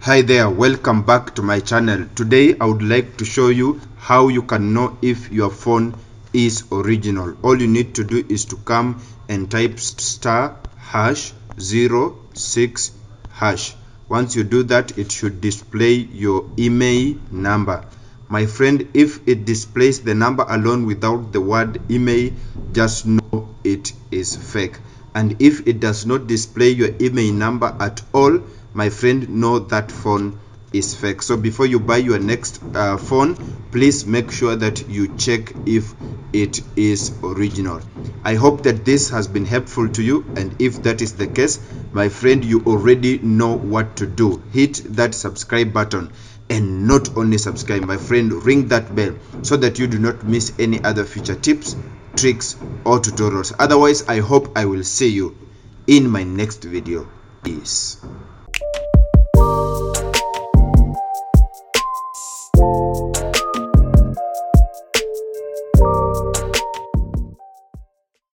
Hi there, welcome back to my channel. Today I would like to show you how you can know if your phone is original. All you need to do is to come and type *#06#. Once you do that, it should display your email number. My friend, if it displays the number alone without the word email, just know it is fake. And if it does not display your email number at all, my friend, know that phone is fake. So before you buy your next phone, please make sure that you check if it is original. I hope that this has been helpful to you, and if that is the case, my friend, you already know what to do. Hit that subscribe button, and not only subscribe, my friend, ring that bell so that you do not miss any other future tips, tricks or tutorials. Otherwise, I hope I will see you in my next video. Peace.